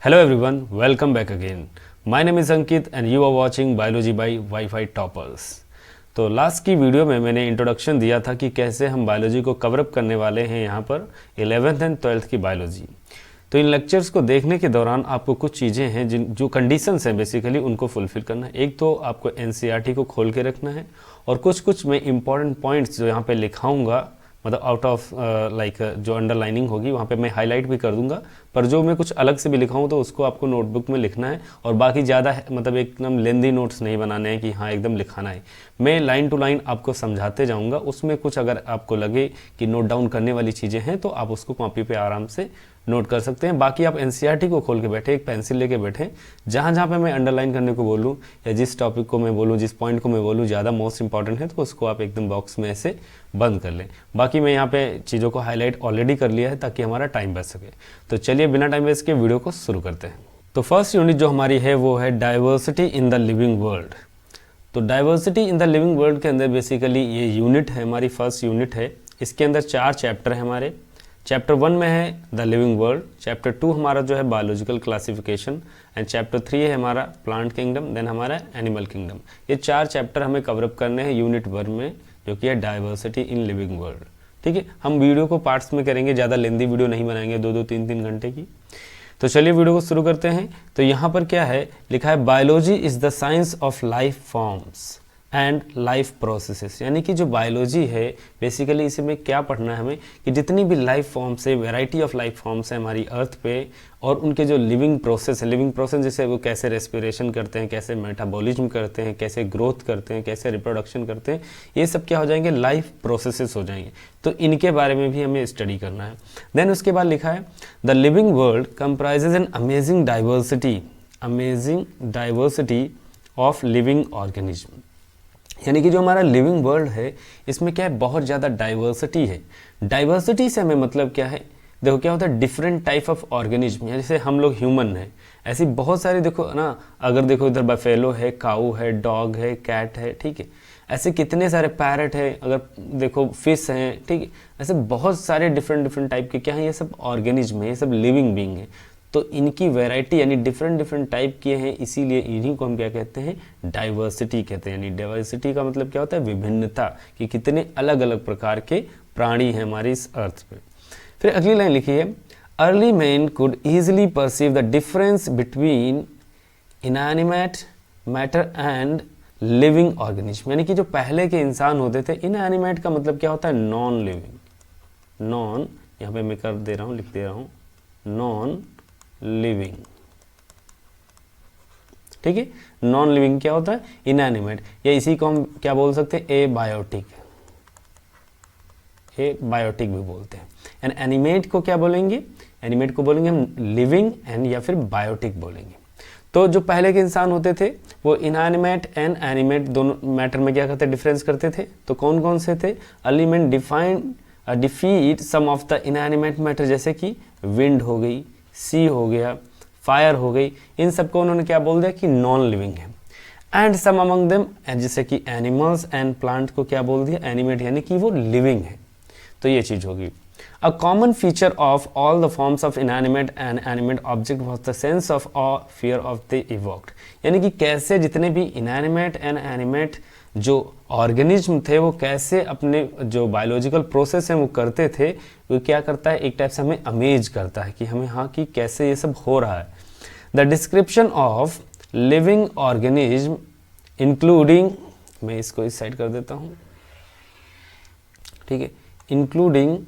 Hello everyone, welcome back again. My name is Ankit and you are watching Biology by Wi-Fi Toppers. तो last की video में मैंने introduction दिया था कि कैसे हम बायोलॉजी को कवरअप करने वाले हैं यहाँ पर 11th एंड 12th की बायोलॉजी। तो इन लेक्चर्स को देखने के दौरान आपको कुछ चीज़ें हैं जो कंडीशंस हैं बेसिकली उनको फुलफिल करना है। एक तो आपको एनसीईआरटी को खोल के रखना है और कुछ मैं इंपॉर्टेंट पॉइंट्स जो यहाँ पे लिखाऊंगा, मतलब आउट ऑफ लाइक जो अंडरलाइनिंग होगी वहाँ पे मैं हाईलाइट भी कर दूंगा, पर जो मैं कुछ अलग से भी लिखाऊँ तो उसको आपको नोटबुक में लिखना है और बाकी ज़्यादा मतलब एकदम लेंदी नोट्स नहीं बनाने हैं कि हाँ एकदम लिखाना है। मैं लाइन टू लाइन आपको समझाते जाऊँगा, उसमें कुछ अगर आपको लगे कि नोट डाउन करने वाली चीज़ें हैं तो आप उसको कॉपी पे आराम से नोट कर सकते हैं। बाकी आप एनसीईआरटी को खोल के बैठे, एक पेंसिल लेके बैठे, जहाँ जहाँ पे मैं अंडरलाइन करने को बोलूँ या जिस टॉपिक को मैं बोलूँ, जिस पॉइंट को मैं बोलूँ ज़्यादा मोस्ट इंपॉर्टेंट है तो उसको आप एकदम बॉक्स में ऐसे बंद कर लें। बाकी मैं यहाँ पे चीज़ों को हाईलाइट ऑलरेडी कर लिया है ताकि हमारा टाइम बच सके। तो चलिए बिना टाइम वेस्ट के वीडियो को शुरू करते हैं। तो फर्स्ट यूनिट जो हमारी है वो है diversity in the living world. तो diversity in the living world के अंदर बेसिकली ये यूनिट है, हमारी फर्स्ट यूनिट है। इसके अंदर 4 चैप्टर है हमारे। चैप्टर 1 में है द लिविंग वर्ल्ड, चैप्टर 2 हमारा जो है बायोलॉजिकल क्लासिफिकेशन एंड चैप्टर 3 है हमारा प्लांट किंगडम, देन हमारा एनिमल किंगडम। ये 4 चैप्टर हमें कवरअप करने हैं यूनिट 1 में, जो कि है डाइवर्सिटी इन लिविंग वर्ल्ड। ठीक है, हम वीडियो को पार्ट्स में करेंगे, ज़्यादा लेंदी वीडियो नहीं बनाएंगे 2-2, 3-3 घंटे की। तो चलिए वीडियो को शुरू करते हैं। तो यहाँ पर क्या है लिखा है, biology is the science of life forms and life processes. यानी कि जो बायोलॉजी है बेसिकली इसमें क्या पढ़ना है हमें कि जितनी भी लाइफ फॉर्म्स है, वैरायटी ऑफ लाइफ फॉर्म्स है हमारी अर्थ पे, और उनके जो लिविंग प्रोसेस है, लिविंग प्रोसेस जैसे वो कैसे रेस्पिरेशन करते हैं, कैसे मेटाबॉलिज्म करते हैं, कैसे ग्रोथ करते हैं, कैसे रिप्रोडक्शन करते हैं, ये सब क्या हो जाएंगे, लाइफ प्रोसेसेस हो जाएंगे। तो इनके बारे में भी हमें स्टडी करना है। देन उसके बाद लिखा है the living world comprises an amazing diversity of living organism. यानी कि जो हमारा लिविंग वर्ल्ड है इसमें क्या है, बहुत ज़्यादा डाइवर्सिटी है। डाइवर्सिटी से हमें मतलब क्या है, देखो क्या होता है, डिफरेंट टाइप ऑफ ऑर्गेनिज्म। जैसे हम लोग ह्यूमन है, ऐसी बहुत सारी देखो ना, अगर देखो इधर बफेलो है, काऊ है, डॉग है, कैट है, ठीक है, ऐसे कितने सारे पैरट है, अगर देखो फिश हैं, ठीक है, ऐसे बहुत सारे डिफरेंट टाइप के क्या है, ये सब ऑर्गेनिज्म है, ये सब लिविंग बींग है। तो इनकी वैरायटी यानी डिफरेंट टाइप के हैं, इसीलिए इन्हीं को हम क्या कहते हैं, डाइवर्सिटी कहते हैं। यानी डाइवर्सिटी का मतलब क्या होता है, विभिन्नता, कि कितने अलग अलग प्रकार के प्राणी हैं हमारी इस अर्थ पे। फिर अगली लाइन लिखी है, early man could easily perceive the difference between inanimate matter and living organism. यानी कि जो पहले के इंसान होते थे, इनएनिमेट का मतलब क्या होता है, नॉन लिविंग, नॉन, यहाँ पे मैं कर दे रहा हूँ, लिख दे रहा हूँ, नॉन लिविंग। ठीक है, नॉन लिविंग क्या होता है, इनएनिमेट, या इसी को हम क्या बोल सकते हैं, एबायोटिक, एबायोटिक भी बोलते हैं। एंड एनिमेट को क्या बोलेंगे, एनिमेट को बोलेंगे हम लिविंग एंड या फिर बायोटिक बोलेंगे। तो जो पहले के इंसान होते थे वो इनएनिमेट एंड एनिमेट दोनों मैटर में क्या करते, डिफरेंस करते थे। तो कौन कौन से थे, element define defeat some of the inanimate matter, जैसे कि विंड हो गई, सी हो गया, फायर हो गई, इन सबको उन्होंने क्या बोल दिया कि नॉन लिविंग है। एंड सम अमंग देम, जैसे कि एनिमल्स एंड प्लांट को क्या बोल दिया, एनिमेट, यानी कि वो लिविंग है। तो ये चीज होगी। A common feature of all the forms of inanimate and animate object was the sense of awe fear of the evoked. यानी कि कैसे जितने भी इनएनिमेट एंड एनिमेट जो ऑर्गेनिज्म थे वो कैसे अपने जो बायोलॉजिकल प्रोसेस हैं वो करते थे, वो क्या करता है, एक टाइप से हमें अमेज करता है कि हमें हाँ कि कैसे ये सब हो रहा है। The description of living organism including, मैं इसको इस साइड कर देता हूँ, ठीक है, including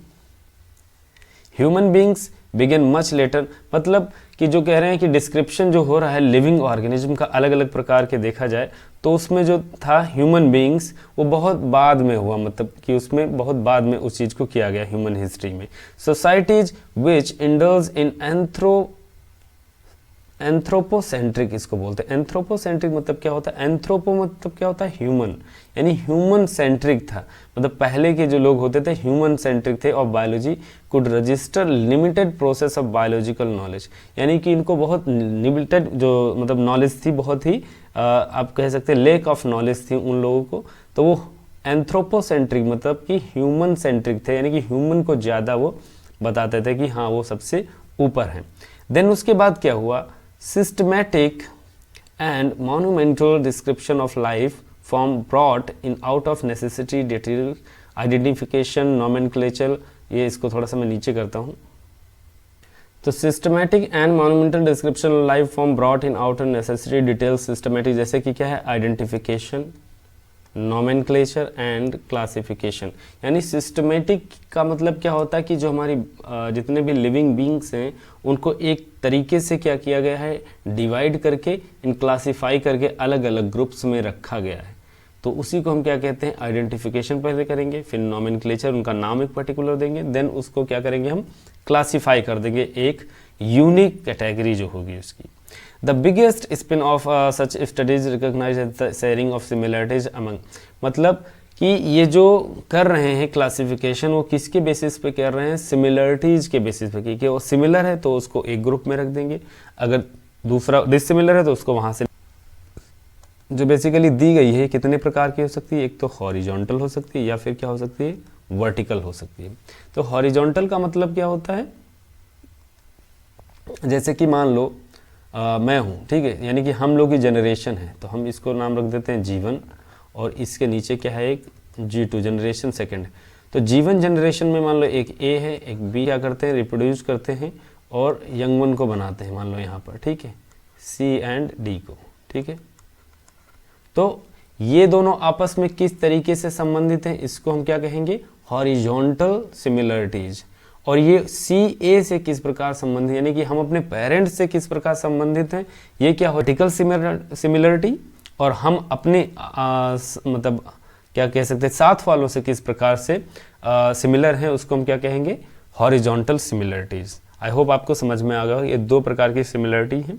human beings began much later. मतलब कि जो कह रहे हैं कि डिस्क्रिप्शन जो हो रहा है लिविंग ऑर्गेनिज्म का अलग अलग प्रकार के देखा जाए तो उसमें जो था ह्यूमन बींग्स वो बहुत बाद में हुआ, मतलब कि उसमें बहुत बाद में उस चीज़ को किया गया ह्यूमन हिस्ट्री में। Societies which indulge in anthropocentric, इसको बोलते हैं एंथ्रोपोसेंट्रिक। मतलब क्या होता है, एंथ्रोपो मतलब क्या होता है, ह्यूमन, यानी ह्यूमन सेंट्रिक था। मतलब पहले के जो लोग होते थे ह्यूमन सेंट्रिक थे। और biology could register limited process of biological knowledge, यानी कि इनको बहुत लिमिटेड जो मतलब नॉलेज थी, बहुत ही आप कह सकते हैं लेक ऑफ नॉलेज थी उन लोगों को। तो वो एंथ्रोपोसेंट्रिक मतलब कि ह्यूमन सेंट्रिक थे, यानी कि ह्यूमन को ज़्यादा वो बताते थे कि हाँ वो सबसे ऊपर हैं। देन उसके बाद क्या हुआ, systematic and monumental description of life form brought in out of necessity detail identification nomenclature. ये इसको थोड़ा सा मैं नीचे करता हूँ। तो systematic and monumental description life form brought in out of necessity detail systematic, जैसे कि क्या है, आइडेंटिफिकेशन, नोमेनक्लेचर एंड क्लासिफिकेशन। यानी सिस्टमेटिक का मतलब क्या होता है कि जो हमारी जितने भी लिविंग बींग्स हैं उनको एक तरीके से क्या किया गया है, डिवाइड करके, इन क्लासिफाई करके अलग अलग ग्रुप्स में रखा गया है। तो उसी को हम क्या कहते हैं, आइडेंटिफिकेशन पहले करेंगे, फिर नोमेनक्लेचर, उनका नाम एक पर्टिकुलर देंगे, देन उसको क्या करेंगे, हम क्लासीफाई कर देंगे, एक यूनिक कैटेगरी जो होगी उसकी। The biggest spin off such studies recognise the sharing of similarities among, मतलब कि ये जो कर रहे हैं क्लासिफिकेशन वो किसके बेसिस पे कर रहे हैं, सिमिलरिटीज के बेसिस पे, कि वो सिमिलर है तो उसको एक ग्रुप में रख देंगे, अगर दूसरा डिसिमिलर है तो उसको वहाँ से, जो बेसिकली दी गई है कितने प्रकार की हो सकती है, एक तो हॉरिजॉन्टल हो सकती है या फिर क्या हो सकती है, वर्टिकल हो सकती है। तो हॉरिजॉन्टल का मतलब क्या होता है, जैसे कि मान लो मैं हूँ, ठीक है, यानी कि हम लोग की जनरेशन है, तो हम इसको नाम रख देते हैं जीवन, और इसके नीचे क्या है, एक G2 जनरेशन सेकंड। तो जीवन जनरेशन में मान लो एक A है, एक B, क्या करते हैं, रिप्रोड्यूस करते हैं और यंग वन को बनाते हैं, मान लो यहाँ पर, ठीक है, C एंड D को, ठीक है। तो ये दोनों आपस में किस तरीके से संबंधित हैं, इसको हम क्या कहेंगे, हॉरिजॉन्टल सिमिलरिटीज। और ये CA से किस प्रकार संबंधित, यानी कि हम अपने पेरेंट्स से किस प्रकार संबंधित हैं, ये क्या वर्टिकल सिमिलरिटी, और हम अपने मतलब क्या कह सकते हैं, साथ वालों से किस प्रकार से सिमिलर हैं, उसको हम क्या कहेंगे, हॉरिजॉन्टल सिमिलरिटीज। आई होप आपको समझ में आ गया। ये दो प्रकार की सिमिलरिटी हैं,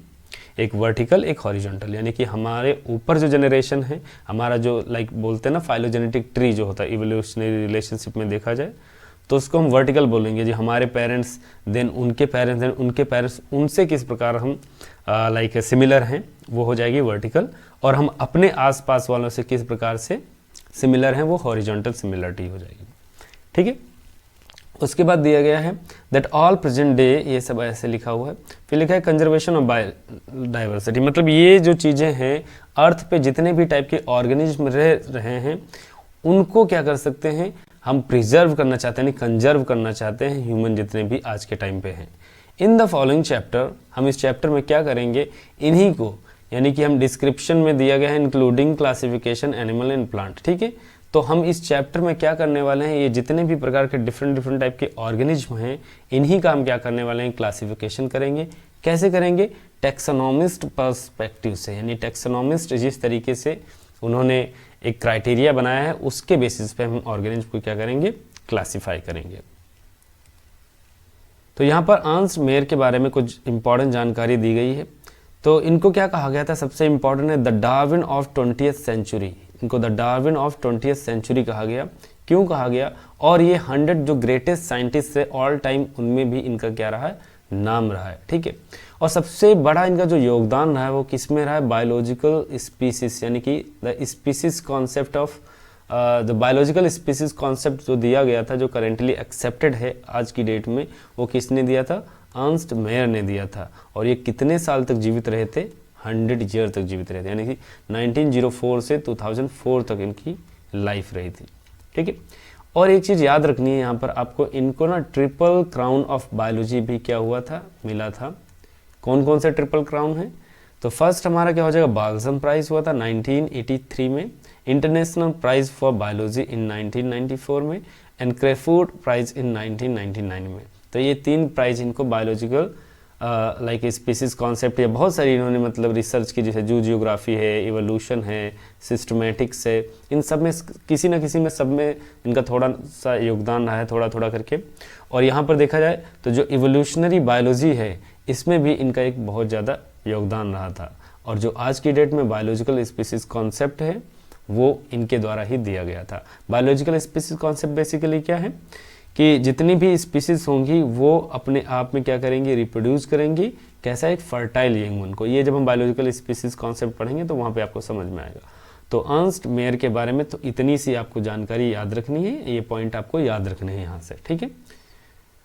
एक वर्टिकल, एक हॉरिजॉन्टल, यानी कि हमारे ऊपर जो जनरेशन है, हमारा जो लाइक बोलते हैं ना फाइलोजेनेटिक ट्री जो होता है इवोल्यूशनरी रिलेशनशिप में देखा जाए, तो उसको हम वर्टिकल बोलेंगे, जी हमारे पेरेंट्स, देन उनके पेरेंट्स, देन उनके पेरेंट्स, उनसे किस प्रकार हम लाइक सिमिलर हैं, वो हो जाएगी वर्टिकल। और हम अपने आसपास वालों से किस प्रकार से सिमिलर हैं, वो हॉरिजॉन्टल सिमिलरिटी हो जाएगी, ठीक है। उसके बाद दिया गया है दैट ऑल प्रेजेंट डे, ये सब ऐसे लिखा हुआ है। फिर लिखा है कंजर्वेशन ऑफ बायोडाइवर्सिटी, मतलब ये जो चीज़ें हैं अर्थ पे जितने भी टाइप के ऑर्गेनिज्म रह रहे हैं उनको क्या कर सकते हैं, हम प्रिजर्व करना चाहते हैं, कंजर्व करना चाहते हैं, ह्यूमन जितने भी आज के टाइम पे हैं। इन द फॉलोइंग चैप्टर, हम इस चैप्टर में क्या करेंगे, इन्हीं को, यानी कि हम डिस्क्रिप्शन में दिया गया है including classification animal and plant, ठीक है। तो हम इस चैप्टर में क्या करने वाले हैं, ये जितने भी प्रकार के डिफरेंट टाइप के ऑर्गेनिज्म हैं इन्हीं का हम क्या करने वाले हैं, क्लासिफिकेशन करेंगे। कैसे करेंगे, टैक्सोनॉमिस्ट पर्सपेक्टिव से, यानी टैक्सोनॉमिस्ट जिस तरीके से उन्होंने एक क्राइटेरिया बनाया है उसके बेसिस पे हम ऑर्गेनिज्म को क्या करेंगे, क्लासिफाई करेंगे। तो यहाँ पर आंस मेयर के बारे में कुछ इंपॉर्टेंट जानकारी दी गई है। तो इनको क्या कहा गया था, सबसे इंपॉर्टेंट है the Darwin of 20th century, इनको the Darwin of 20th century कहा गया। क्यों कहा गया, और ये 100 जो ग्रेटेस्ट साइंटिस्ट है ऑल टाइम, उनमें भी इनका क्या रहा है, नाम रहा है, ठीक है। और सबसे बड़ा इनका जो योगदान रहा है वो किस में रहा है, बायोलॉजिकल स्पीसीज, यानी कि the species concept of the biological species concept जो दिया गया था, जो करेंटली एक्सेप्टेड है आज की डेट में, वो किसने दिया था, अर्नस्ट मेयर ने दिया था। और ये कितने साल तक जीवित रहे थे, 100 ईयर तक जीवित रहे थे, यानी कि 1904 से 2004 तक इनकी लाइफ रही थी, ठीक है। और एक चीज़ याद रखनी है यहाँ पर आपको, इनको ना ट्रिपल क्राउन ऑफ बायोलॉजी भी क्या हुआ था, मिला था। कौन कौन से ट्रिपल क्राउन है, तो फर्स्ट हमारा क्या हो जाएगा, बाल्सम प्राइज हुआ था 1983 में, इंटरनेशनल प्राइज फॉर बायोलॉजी इन 1994 में, एंड क्रेफूड प्राइज इन 1999 में। तो ये 3 प्राइज इनको बायोलॉजिकल लाइक स्पीसीज कॉन्सेप्ट या बहुत सारी इन्होंने मतलब रिसर्च की, जैसे जू जियोग्राफी है, इवोल्यूशन है, सिस्टमेटिक्स है, इन सब में किसी न किसी में सब में इनका थोड़ा सा योगदान रहा है, थोड़ा थोड़ा करके। और यहाँ पर देखा जाए तो जो इवोल्यूशनरी बायोलॉजी है इसमें भी इनका एक बहुत ज़्यादा योगदान रहा था। और जो आज की डेट में बायोलॉजिकल स्पीसीज कॉन्सेप्ट है वो इनके द्वारा ही दिया गया था। बायोलॉजिकल स्पीसीज कॉन्सेप्ट बेसिकली क्या है कि जितनी भी स्पीसीज होंगी वो अपने आप में क्या करेंगी, रिप्रोड्यूस करेंगी, कैसा, एक फर्टाइल यंग उनको। ये जब हम बायोलॉजिकल स्पीसीज कॉन्सेप्ट पढ़ेंगे तो वहाँ पे आपको समझ में आएगा। तो अर्नस्ट मेयर के बारे में तो इतनी सी आपको जानकारी याद रखनी है, ये पॉइंट आपको याद रखने हैं यहाँ से, ठीक है।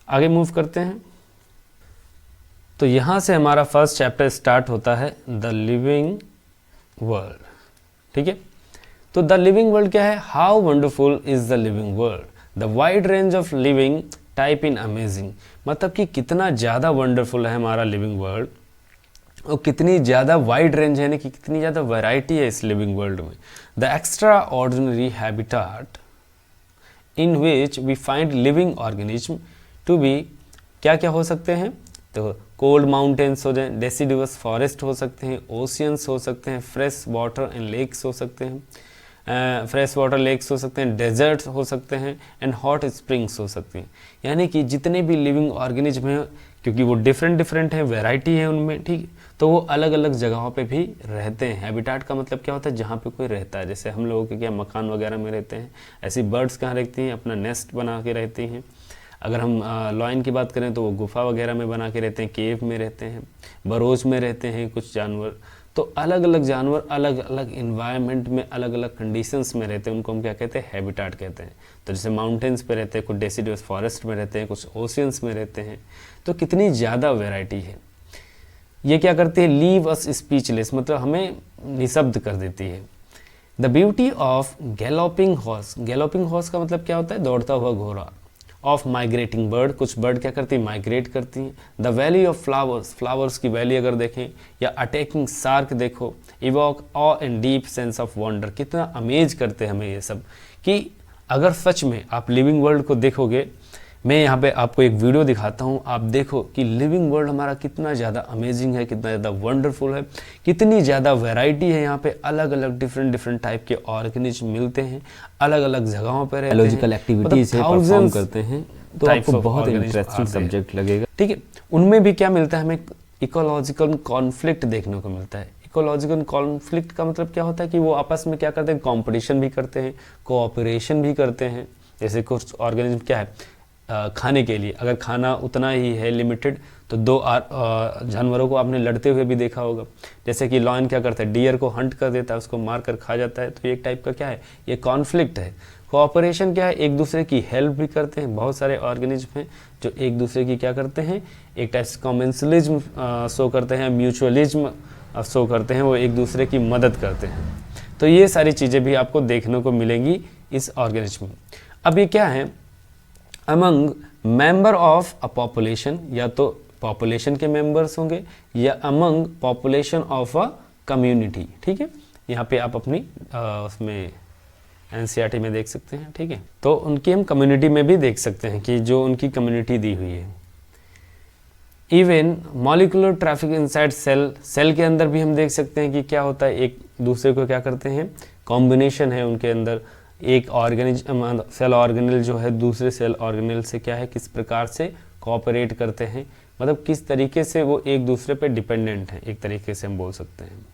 आगे मूव करते हैं। तो यहाँ से हमारा फर्स्ट चैप्टर स्टार्ट होता है द लिविंग वर्ल्ड। ठीक है, तो द लिविंग वर्ल्ड क्या है? How wonderful is the living world, the wide range of living type in amazing. मतलब कि कितना ज़्यादा वंडरफुल है हमारा लिविंग वर्ल्ड और कितनी ज़्यादा वाइड रेंज है, कि कितनी ज़्यादा वैरायटी है इस लिविंग वर्ल्ड में। The extraordinary habitat in which we find living organism to be, क्या क्या हो सकते हैं? तो कोल्ड माउंटेन्स हो जाए, डेसिडुअस फॉरेस्ट हो सकते हैं, ओशियंस हो सकते हैं, फ्रेश वाटर एंड लेक्स हो सकते हैं, फ्रेश वाटर लेक्स हो सकते हैं, डेजर्ट्स हो सकते हैं एंड हॉट स्प्रिंग्स हो सकते हैं। यानी कि जितने भी लिविंग ऑर्गेनिज्म हैं, क्योंकि वो डिफरेंट डिफरेंट हैं, वैरायटी है उनमें, ठीक है, तो वो अलग अलग जगहों पे भी रहते हैं। हैबिटाट का मतलब क्या होता है? जहाँ पे कोई रहता है। जैसे हम लोगों के क्या मकान वगैरह में रहते हैं, ऐसी बर्ड्स कहाँ रहती हैं? अपना नेस्ट बना के रहती हैं। अगर हम लॉयन की बात करें तो वो गुफा वगैरह में बना के रहते हैं, केव में रहते हैं, बरोज में रहते हैं कुछ जानवर। तो अलग अलग जानवर अलग अलग इन्वायरमेंट में अलग अलग कंडीशंस में रहते हैं, उनको हम क्या कहते हैं? हैबिटाट कहते हैं। तो जैसे माउंटेन्स पे रहते हैं, कुछ डेसिडुअस फॉरेस्ट में रहते हैं, कुछ ओशियंस में रहते हैं। तो कितनी ज़्यादा वेराइटी है। ये क्या करती है? लीव अस स्पीचलेस, मतलब हमें निशब्द कर देती है। The beauty of galloping horse, galloping horse का मतलब क्या होता है? दौड़ता हुआ घोड़ा। ऑफ माइग्रेटिंग बर्ड, कुछ बर्ड क्या करती है? माइग्रेट करती हैं। The valley of flowers, flowers की वैली अगर देखें, या अटैकिंग शार्क देखो। Evoke awe and deep sense of wonder, कितना अमेज करते हैं हमें ये सब, कि अगर सच में आप लिविंग वर्ल्ड को देखोगे, मैं यहाँ पे आपको एक वीडियो दिखाता हूँ, आप देखो कि लिविंग वर्ल्ड हमारा कितना ज़्यादा अमेजिंग है, कितना ज़्यादा वंडरफुल है, कितनी ज़्यादा वैरायटी है। यहाँ पे अलग अलग डिफरेंट टाइप के ऑर्गेनिज्म मिलते हैं, अलग अलग जगहों पर रहते हैं, बायोलॉजिकल एक्टिविटीज से परफॉर्म करते हैं। तो आपको बहुत इंटरेस्टिंग सब्जेक्ट लगेगा। ठीक है, उनमें भी क्या मिलता है? हमें इकोलॉजिकल कॉन्फ्लिक्ट देखने को मिलता है। इकोलॉजिकल कॉन्फ्लिक्ट का मतलब क्या होता है? कि वो आपस में क्या करते हैं? कंपटीशन भी करते हैं, कोऑपरेशन भी करते हैं। जैसे कुछ ऑर्गेनिज्म क्या है, खाने के लिए अगर खाना उतना ही है लिमिटेड, तो दो जानवरों को आपने लड़ते हुए भी देखा होगा। जैसे कि लॉयन क्या करता है? डियर को हंट कर देता है, उसको मार कर खा जाता है। तो ये एक टाइप का क्या है? ये कॉन्फ्लिक्ट है। कोऑपरेशन क्या है? एक दूसरे की हेल्प भी करते हैं। बहुत सारे ऑर्गेनिज्म हैं जो एक दूसरे की क्या करते हैं? एक टाइप से कॉमेंसलिज्म शो करते हैं, म्यूचुअलिज्म शो करते हैं, वो एक दूसरे की मदद करते हैं। तो ये सारी चीज़ें भी आपको देखने को मिलेंगी इस ऑर्गेनिज्म में। अब ये क्या है? Among member of a population, या तो पॉपुलेशन के मेंबर्स होंगे, या among population of a community. ठीक है, यहाँ पे आप अपनी उसमें एनसीईआरटी में देख सकते हैं। ठीक है, तो उनकी हम कम्युनिटी में भी देख सकते हैं कि जो उनकी कम्युनिटी दी हुई है। Even molecular traffic inside cell, cell के अंदर भी हम देख सकते हैं कि क्या होता है, एक दूसरे को क्या करते हैं? कॉम्बिनेशन है उनके अंदर। एक ऑर्गेनिज्म सेल ऑर्गेनेल जो है दूसरे सेल ऑर्गेनेल से क्या है, किस प्रकार से कोऑपरेट करते हैं, मतलब किस तरीके से वो एक दूसरे पे डिपेंडेंट हैं, एक तरीके से हम बोल सकते हैं।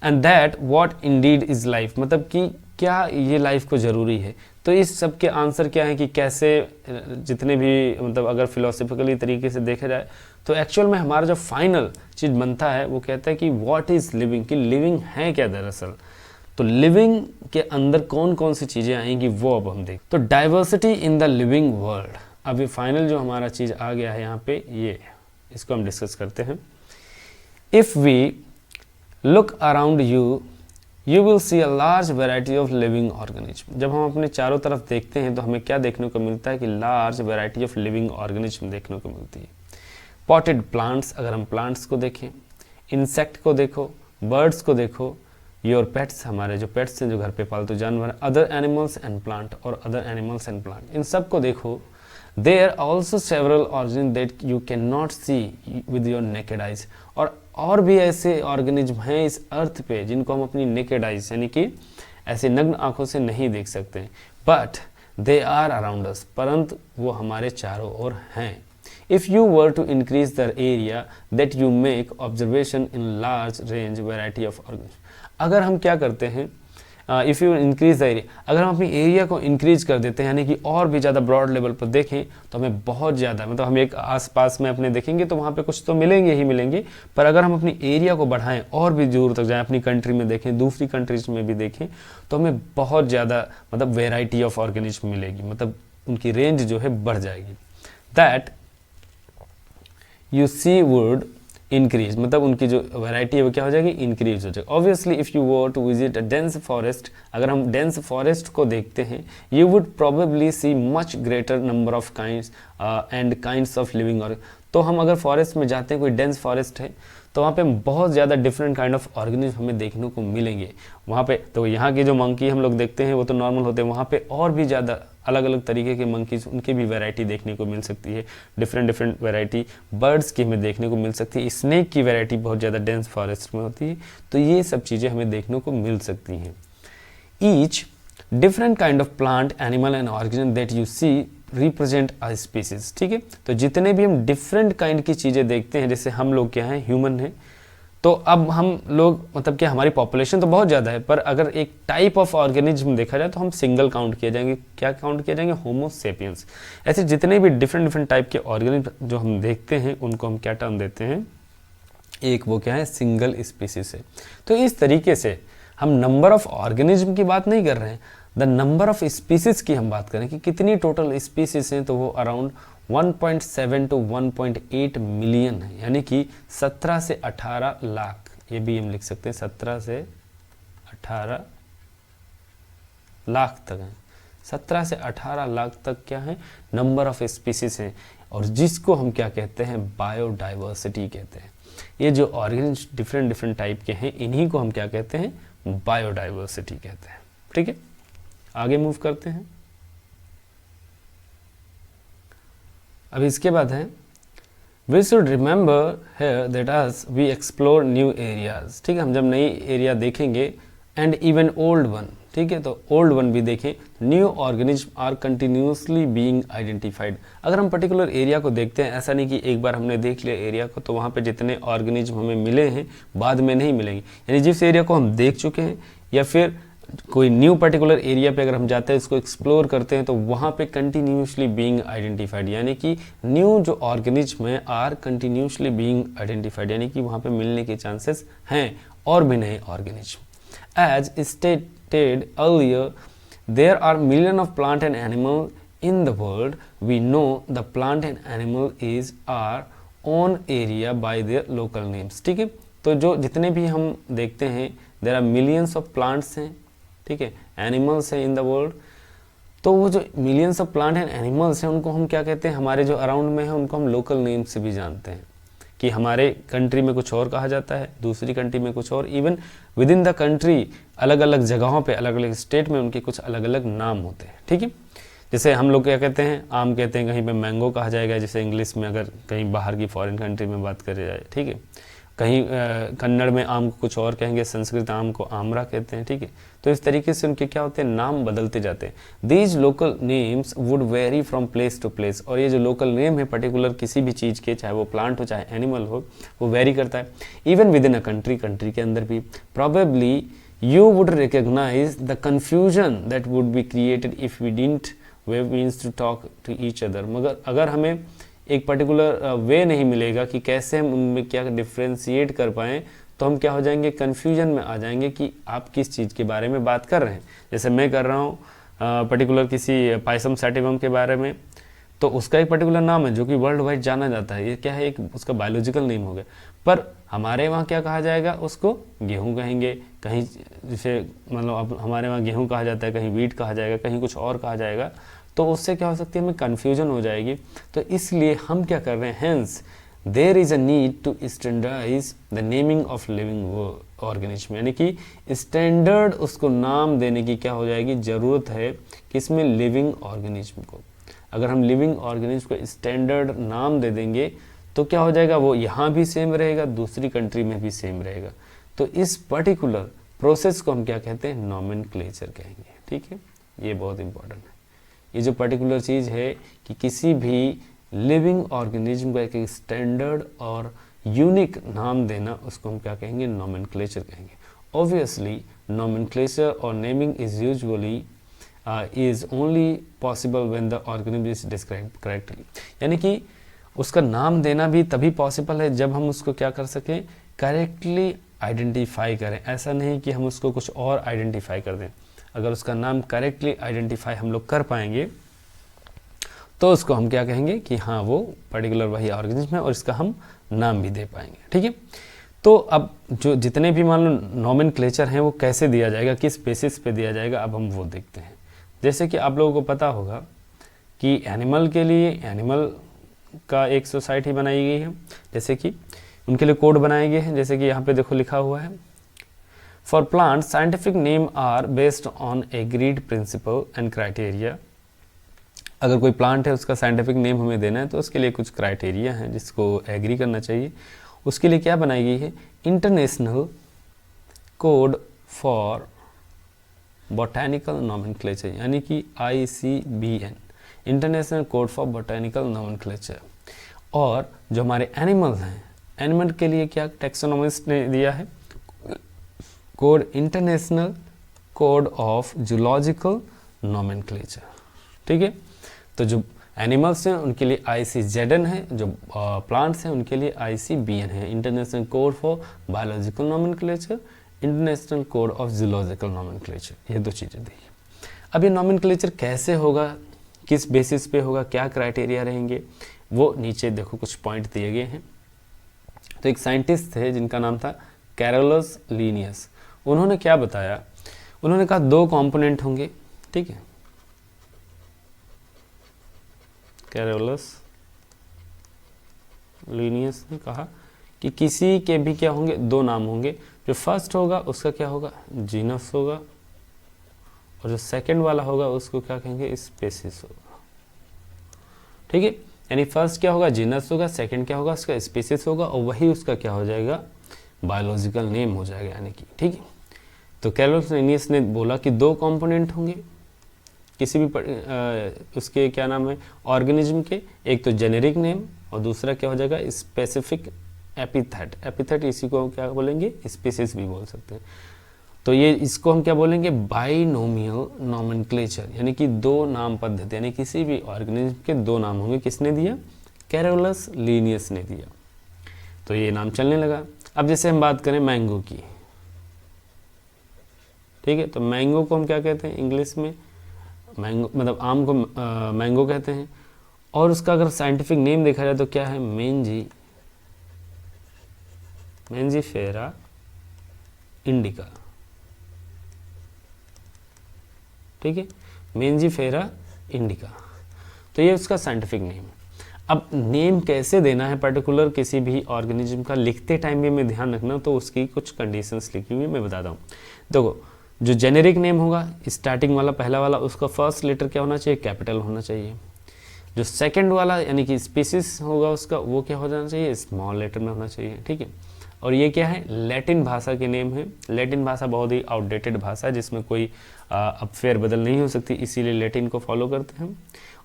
And that what Indeed is life, मतलब कि क्या ये लाइफ को ज़रूरी है। तो इस सब के आंसर क्या है कि कैसे, जितने भी मतलब अगर फिलोसफिकली तरीके से देखा जाए तो एक्चुअल में हमारा जो फाइनल चीज़ बनता है वो कहता है कि व्हाट इज़ लिविंग, कि लिविंग है क्या दरअसल। तो लिविंग के अंदर कौन कौन सी चीज़ें आएंगी वो अब हम देख। तो diversity in the living world, अब ये फाइनल जो हमारा चीज़ आ गया है यहाँ पे, ये इसको हम डिस्कस करते हैं। If we look around you will see a large variety of living organism. जब हम अपने चारों तरफ देखते हैं तो हमें क्या देखने को मिलता है? कि large variety of living organism देखने को मिलती है। पॉटेड प्लांट्स, अगर हम प्लांट्स को देखें, इंसेक्ट को देखो, बर्ड्स को देखो, योर पेट्स, हमारे जो पेट्स हैं जो घर पे पालतू जानवर, अदर एनिमल्स एंड प्लांट और अदर एनिमल्स एंड प्लांट, इन सब को देखो। There also several organism that you can not see with your naked eyes, और भी ऐसे ऑर्गेनिज्म हैं इस अर्थ पे जिनको हम अपनी नेकेड आइज यानी कि ऐसे नग्न आंखों से नहीं देख सकते, but they are around us, परंतु वो हमारे चारों ओर हैं। If you were to increase the area that you make observation in large range variety of organisms, अगर हम क्या करते हैं, if you increase the area, अगर हम अपनी एरिया को इंक्रीज कर देते हैं यानी कि और भी ज़्यादा ब्रॉड लेवल पर देखें तो हमें बहुत ज़्यादा, मतलब हम एक आसपास में अपने देखेंगे तो वहाँ पे कुछ तो मिलेंगे ही मिलेंगे, पर अगर हम अपनी एरिया को बढ़ाएं और भी दूर तक जाएं, अपनी कंट्री में देखें, दूसरी कंट्रीज में भी देखें, तो हमें बहुत ज़्यादा मतलब वेराइटी ऑफ ऑर्गेनिज्म मिलेगी, मतलब उनकी रेंज जो है बढ़ जाएगी। That you see would increase, मतलब उनकी जो वैरायटी है वो क्या हो जाएगी, इंक्रीज हो जाएगी। Obviously if you were to visit a dense forest, अगर हम डेंस फॉरेस्ट को देखते हैं, you would probably see much greater number of kinds and kinds of living. और तो हम अगर फॉरेस्ट में जाते हैं, कोई डेंस फॉरेस्ट है, तो वहाँ पे बहुत ज़्यादा डिफरेंट काइंड ऑफ ऑर्गेनिज्म हमें देखने को मिलेंगे वहाँ पे। तो यहाँ के जो मंकी हम लोग देखते हैं वो तो नॉर्मल होते हैं, वहाँ पे और भी ज़्यादा अलग अलग तरीके के मंकीज, उनकी भी वैरायटी देखने को मिल सकती है। डिफरेंट वैरायटी बर्ड्स की हमें देखने को मिल सकती है। स्नेक की वैरायटी बहुत ज़्यादा डेंस फॉरेस्ट में होती है। तो ये सब चीज़ें हमें देखने को मिल सकती हैं। Each different kind of plant, animal and organism that you see represent a species. ठीक है, तो जितने भी हम डिफरेंट काइंड की चीज़ें देखते हैं, जैसे हम लोग क्या हैं, ह्यूमन हैं, तो अब हम लोग मतलब क्या, हमारी पॉपुलेशन तो बहुत ज़्यादा है, पर अगर एक टाइप ऑफ ऑर्गेनिज्म देखा जाए तो हम सिंगल काउंट किए जाएंगे। क्या काउंट किए जाएंगे, होमो सेपियंस। ऐसे जितने भी डिफरेंट टाइप के ऑर्गेनिज्म जो हम देखते हैं उनको हम क्या टर्म देते हैं, एक वो क्या है, सिंगल स्पीसीज है। तो इस तरीके से हम नंबर ऑफ ऑर्गेनिज्म की बात नहीं कर रहे हैं, द नंबर ऑफ स्पीसीज की हम बात करें कि कितनी टोटल स्पीसीज हैं, तो वो अराउंड 1.7 to 1.8 मिलियन है, यानी कि 17 से 18 लाख। ये भी हम लिख सकते हैं 17 से 18 लाख तक है। 17 से 18 लाख तक क्या है, नंबर ऑफ स्पीसीज हैं, और जिसको हम क्या कहते हैं, बायोडाइवर्सिटी कहते हैं। ये जो ऑर्गेनिज्म डिफरेंट टाइप के हैं, इन्हीं को हम क्या कहते हैं, बायोडाइवर्सिटी कहते हैं। ठीक है, आगे मूव करते हैं। अब इसके बाद है, we should remember here that as we explore new areas. ठीक है, हम जब नई एरिया देखेंगे, एंड इवन ओल्ड वन, ठीक है, तो ओल्ड वन भी देखें, new organism are continuously being identified. अगर हम पर्टिकुलर एरिया को देखते हैं, ऐसा नहीं कि एक बार हमने देख लिया एरिया को तो वहाँ पे जितने ऑर्गेनिज्म हमें मिले हैं बाद में नहीं मिलेंगे। यानी जिस एरिया को हम देख चुके हैं, या फिर कोई न्यू पर्टिकुलर एरिया पे अगर हम जाते हैं, इसको एक्सप्लोर करते हैं, तो वहाँ पे कंटिन्यूसली बीइंग आइडेंटिफाइड, यानी कि न्यू जो ऑर्गेनिज्म है आर कंटिन्यूसली बीइंग आइडेंटिफाइड, यानी कि वहाँ पे मिलने के चांसेस हैं और भी नए organism. As stated earlier, there are million of plant and animal in the world. We know the plant and animal is are own area by their local names. ठीक है, तो जो जितने भी हम देखते हैं, there are millions of plants हैं, ठीक है, एनिमल्स हैं इन द वर्ल्ड। तो वो जो millions of plant and animals हैं, उनको हम क्या कहते हैं, हमारे जो अराउंड में है उनको हम लोकल नेम से भी जानते हैं, कि हमारे कंट्री में कुछ और कहा जाता है, दूसरी कंट्री में कुछ और, even with in the country अलग अलग जगहों पे, अलग अलग स्टेट में उनके कुछ अलग अलग नाम होते हैं। ठीक है, जैसे हम लोग क्या कहते हैं, आम कहते हैं, कहीं पे मैंगो कहा जाएगा, जैसे इंग्लिश में अगर कहीं बाहर की फॉरेन कंट्री में बात करी जाए। ठीक है, कहीं कन्नड़ में आम को कुछ और कहेंगे, संस्कृत आम को आमरा कहते हैं। ठीक है, तो इस तरीके से उनके क्या होते हैं, नाम बदलते जाते हैं। These local names would vary from place to place. और ये जो लोकल नेम है पर्टिकुलर किसी भी चीज़ के, चाहे वो प्लांट हो चाहे एनिमल हो, वो वेरी करता है। Even within a country, country के अंदर भी। Probably you would recognise the confusion that would be created if we didn't way means to talk to each other. मगर अगर हमें एक पर्टिकुलर वे नहीं मिलेगा कि कैसे हम उनमें क्या डिफ्रेंशिएट कर पाएँ, तो हम क्या हो जाएंगे, कन्फ्यूजन में आ जाएंगे कि आप किस चीज़ के बारे में बात कर रहे हैं। जैसे मैं कर रहा हूँ पर्टिकुलर किसी पाइसम सैटिवम के बारे में, तो उसका एक पर्टिकुलर नाम है जो कि वर्ल्ड वाइड जाना जाता है। ये क्या है, एक उसका बायोलॉजिकल नेम हो गया। पर हमारे वहाँ क्या कहा जाएगा, उसको गेहूँ कहेंगे, कहीं जैसे मतलब अब हमारे वहाँ गेहूँ कहा जाता है, कहीं वीट कहा जाएगा, कहीं कुछ और कहा जाएगा। तो उससे क्या हो सकती है, हमें कन्फ्यूजन हो जाएगी। तो इसलिए हम क्या कर रहे हैं, hence there is a need to standardise the naming of living organism, यानी कि स्टैंडर्ड उसको नाम देने की क्या हो जाएगी, ज़रूरत है, किसमें, लिविंग ऑर्गेनिज्म को। अगर हम लिविंग ऑर्गेनिज्म को स्टैंडर्ड नाम दे देंगे तो क्या हो जाएगा, वो यहाँ भी सेम रहेगा, दूसरी कंट्री में भी सेम रहेगा। तो इस पर्टिकुलर प्रोसेस को हम क्या कहते हैं, नॉमेनक्लेचर कहेंगे। ठीक है, ये बहुत इंपॉर्टेंट है। ये जो पर्टिकुलर चीज़ है कि किसी भी लिविंग ऑर्गेनिज्म का एक स्टैंडर्ड और यूनिक नाम देना, उसको हम क्या कहेंगे, नॉमेनक्लेचर कहेंगे। ऑब्वियसली नॉमेनक्लेचर और naming is usually is only possible when the organism is described correctly, यानी कि उसका नाम देना भी तभी पॉसिबल है जब हम उसको क्या कर सकें, करेक्टली आइडेंटिफाई करें। ऐसा नहीं कि हम उसको कुछ और आइडेंटिफाई कर दें। अगर उसका नाम करेक्टली आइडेंटिफाई हम लोग कर पाएंगे तो उसको हम क्या कहेंगे कि हाँ वो पर्टिकुलर वही ऑर्गेनिज्म है और इसका हम नाम भी दे पाएंगे। ठीक है, तो अब जो जितने भी मान लो नॉमेनक्लेचर हैं वो कैसे दिया जाएगा, किस बेसिस पे दिया जाएगा, अब हम वो देखते हैं। जैसे कि आप लोगों को पता होगा कि एनिमल के लिए एनिमल का एक सोसाइटी बनाई गई है, जैसे कि उनके लिए कोड बनाए गए हैं, जैसे कि यहाँ पे देखो लिखा हुआ है, for plant scientific name are based on agreed principle and criteria. अगर कोई प्लांट है उसका साइंटिफिक नेम हमें देना है तो उसके लिए कुछ क्राइटेरिया हैं जिसको एग्री करना चाहिए। उसके लिए क्या बनाई गई है, international code for botanical nomenclature, यानी कि ICBN, international code for botanical nomenclature. और जो हमारे एनिमल्स हैं, एनिमल के लिए क्या टैक्सोनॉमिस्ट ने दिया है, code international code of zoological nomenclature. ठीक है, तो जो एनिमल्स हैं उनके लिए ICZN है, जो प्लांट्स हैं उनके लिए ICBN है, international code for biological nomenclature, international code of zoological nomenclature. ये दो चीज़ें दी। अब ये नॉमेनक्लेचर कैसे होगा, किस बेसिस पे होगा, क्या क्राइटेरिया रहेंगे, वो नीचे देखो कुछ पॉइंट दिए गए हैं। तो एक साइंटिस्ट थे जिनका नाम था कैरोलस लीनियस। उन्होंने क्या बताया, उन्होंने कहा 2 कंपोनेंट होंगे। ठीक है, कैरोलस लीनियस ने कहा कि किसी के भी क्या होंगे, 2 नाम होंगे। जो फर्स्ट होगा उसका क्या होगा, जीनस होगा, और जो सेकंड वाला होगा उसको क्या कहेंगे, स्पीसीज होगा। ठीक है, यानी फर्स्ट क्या होगा, जीनस होगा, सेकंड क्या होगा, उसका स्पीसीज होगा, और वही उसका क्या हो जाएगा, बायोलॉजिकल नेम हो जाएगा, यानी कि। ठीक है, तो कैरोलस लीनियस ने बोला कि 2 कंपोनेंट होंगे किसी भी उसके क्या नाम है, ऑर्गेनिज्म के, एक तो जेनेरिक नेम और दूसरा क्या हो जाएगा, स्पेसिफिक एपिथेट। एपिथेट इसी को क्या बोलेंगे, स्पीसीज भी बोल सकते हैं। तो ये इसको हम क्या बोलेंगे, बाइनोमियल नॉमेनक्लेचर, यानी कि 2 नाम पद्धति, यानी किसी भी ऑर्गेनिज्म के 2 नाम होंगे। किसने दिया, कैरोलस लीनियस ने दिया। तो ये नाम चलने लगा। अब जैसे हम बात करें मैंगो की, ठीक है, तो मैंगो को हम क्या कहते हैं इंग्लिश में, मैंगो मतलब आम को मैंगो कहते हैं। और उसका अगर साइंटिफिक नेम देखा जाए तो क्या है, मेंजीफेरा इंडिका। ठीक है, मेंजीफेरा इंडिका, तो ये उसका साइंटिफिक नेम। अब नेम कैसे देना है पर्टिकुलर किसी भी ऑर्गेनिज्म का, लिखते टाइम भी हमें ध्यान रखना, तो उसकी कुछ कंडीशंस लिखी हुई मैं बताता हूँ। देखो, जो जेनेरिक नेम होगा, स्टार्टिंग वाला पहला वाला, उसका फर्स्ट लेटर क्या होना चाहिए, कैपिटल होना चाहिए। जो सेकंड वाला यानी कि स्पीसीज होगा उसका, वो क्या हो जाना चाहिए, स्मॉल लेटर में होना चाहिए। ठीक है, और ये क्या है, लैटिन भाषा के नेम है। लैटिन भाषा बहुत ही आउटडेटेड भाषा है जिसमें कोई अब फेरबदल नहीं हो सकती, इसीलिए लैटिन को फॉलो करते हैं।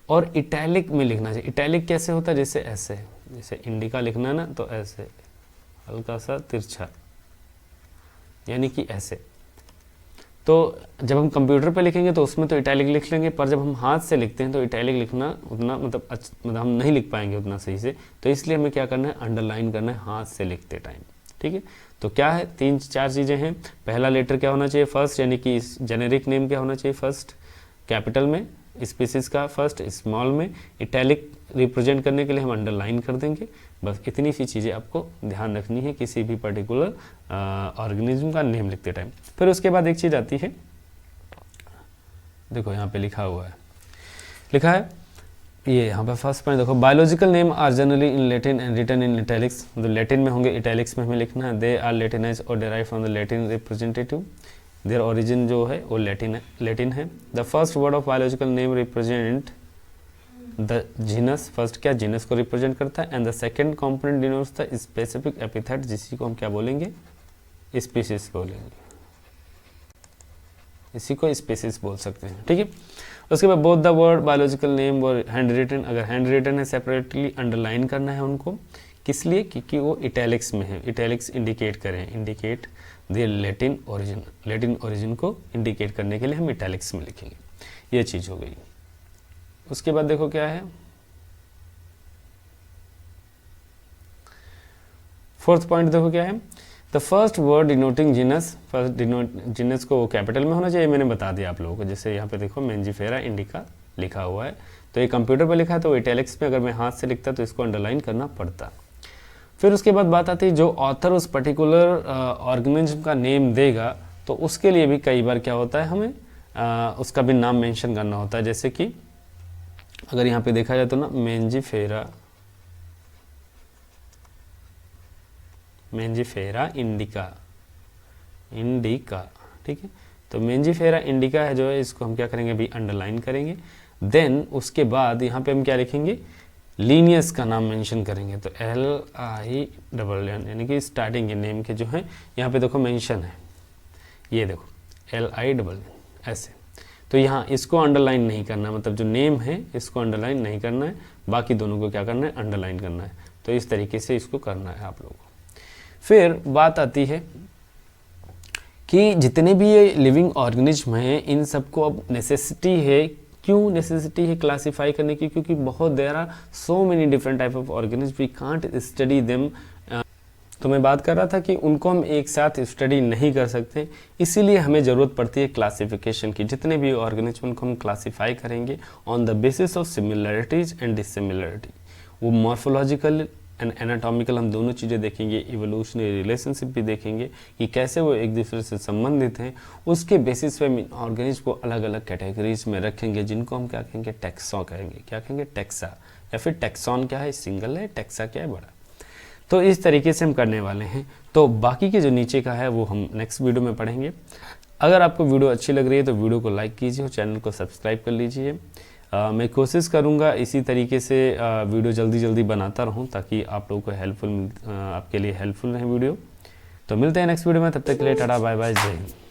और इटैलिक में लिखना चाहिए। इटैलिक कैसे होता है, जैसे ऐसे, जैसे इंडिका लिखना ना तो ऐसे हल्का सा तिरछा, यानी कि ऐसे। तो जब हम कंप्यूटर पे लिखेंगे तो उसमें तो इटैलिक लिख लेंगे, पर जब हम हाथ से लिखते हैं तो इटैलिक लिखना उतना मतलब हम नहीं लिख पाएंगे उतना सही से। तो इसलिए हमें क्या करना है, अंडरलाइन करना है हाथ से लिखते टाइम। ठीक है, तो क्या है, 3-4 चीज़ें हैं। पहला लेटर क्या होना चाहिए, फर्स्ट, यानी कि जेनेरिक नेम क्या होना चाहिए, फर्स्ट कैपिटल में, स्पीसीज का फर्स्ट स्मॉल में, इटैलिक रिप्रेजेंट करने के लिए हम अंडरलाइन कर देंगे। बस इतनी सी चीज़ें आपको ध्यान रखनी है किसी भी पर्टिकुलर ऑर्गेनिज्म का नेम लिखते टाइम। फिर उसके बाद एक चीज़ आती है, देखो यहाँ पे लिखा हुआ है, लिखा है ये यहाँ पे फर्स्ट पॉइंट देखो, biological name are generally in Latin and written in italics. तो लैटिन में होंगे, इटैलिक्स में हमें लिखना है। दे आर लैटिनाइज और derive from the Latin representative, their origin जो है वो लैटिन है। The first word of biological name represent the genus, first क्या जीनस को रिप्रेजेंट करता है, and the second component denotes the specific epithet, जिसी को हम क्या बोलेंगे, स्पीसीज बोलेंगे, इसी को स्पीसीज बोल सकते हैं। ठीक है, उसके बाद both the word biological name were hand written. अगर हैंड रिटन है सेपरेटली अंडरलाइन करना है उनको, किस लिए, क्योंकि वो इटैलिक्स में है। इटैलिक्स इंडिकेट करें, indicate their Latin origin, Latin origin को इंडिकेट करने के लिए हम इटैलिक्स में लिखेंगे। ये चीज़ हो गई। उसके बाद देखो क्या है, फोर्थ पॉइंट देखो क्या है, the first word denoting genus, first genus को कैपिटल में होना चाहिए, मैंने बता दिया आप लोगों को। जैसे यहाँ पे देखो मेंजीफेरा इंडिका लिखा हुआ है, तो ये कंप्यूटर पर लिखा है तो इटैलिक्स में अगर मैं हाथ से लिखता तो इसको अंडरलाइन करना पड़ता। फिर उसके बाद बात आती है जो ऑथर उस पर्टिकुलर ऑर्गेनिज्म का नेम देगा, तो उसके लिए भी कई बार क्या होता है, हमें उसका भी नाम मेंशन करना होता है। जैसे कि अगर यहाँ पे देखा जाए तो ना मेंजीफेरा इंडिका, ठीक है। तो मेंजीफेरा इंडिका है जो है, इसको हम क्या करेंगे, अभी अंडरलाइन करेंगे। देन उसके बाद यहाँ पे हम क्या लिखेंगे, लीनियस का नाम मेंशन करेंगे। तो LINN यानी कि स्टार्टिंग के नेम के जो है यहाँ पे देखो मेंशन है, ये देखो LINN ऐसे। तो यहाँ इसको अंडरलाइन नहीं करना, मतलब जो नेम है इसको अंडरलाइन नहीं करना है, बाकी दोनों को क्या करना है, अंडरलाइन करना है। तो इस तरीके से इसको करना है आप लोगों को। फिर बात आती है कि जितने भी ये लिविंग ऑर्गेनिज्म हैं, इन सबको अब नेसेसिटी है। क्यों नेसेसिटी है क्लासिफाई करने की? क्योंकि बहुत there are so many different type of organism, we can't study them. तो मैं बात कर रहा था कि उनको हम एक साथ स्टडी नहीं कर सकते, इसीलिए हमें ज़रूरत पड़ती है क्लासिफिकेशन की। जितने भी ऑर्गेनिज्म उनको हम क्लासीफाई करेंगे on the basis of similarities and dissimilarity. वो मॉर्फोलॉजिकल एंड एनाटॉमिकल हम दोनों चीज़ें देखेंगे, इवोल्यूशनरी रिलेशनशिप भी देखेंगे कि कैसे वो एक दूसरे से संबंधित हैं। उसके बेसिस पे ऑर्गेनिज्म को अलग अलग कैटेगरीज में रखेंगे, जिनको हम क्या कहेंगे, टेक्सॉ कहेंगे। क्या कहेंगे, टेक्सा, या फिर टेक्सॉन क्या है, सिंगल है, टेक्सा क्या है, बड़ा। तो इस तरीके से हम करने वाले हैं। तो बाकी के जो नीचे का है वो हम नेक्स्ट वीडियो में पढ़ेंगे। अगर आपको वीडियो अच्छी लग रही है तो वीडियो को लाइक कीजिए और चैनल को सब्सक्राइब कर लीजिए। मैं कोशिश करूंगा इसी तरीके से वीडियो जल्दी बनाता रहूं, ताकि आप लोगों को आपके लिए हेल्पफुल रहे वीडियो। तो मिलते हैं नेक्स्ट वीडियो में, तब तक के लिए टाटा बाय बाय, जय हिंद।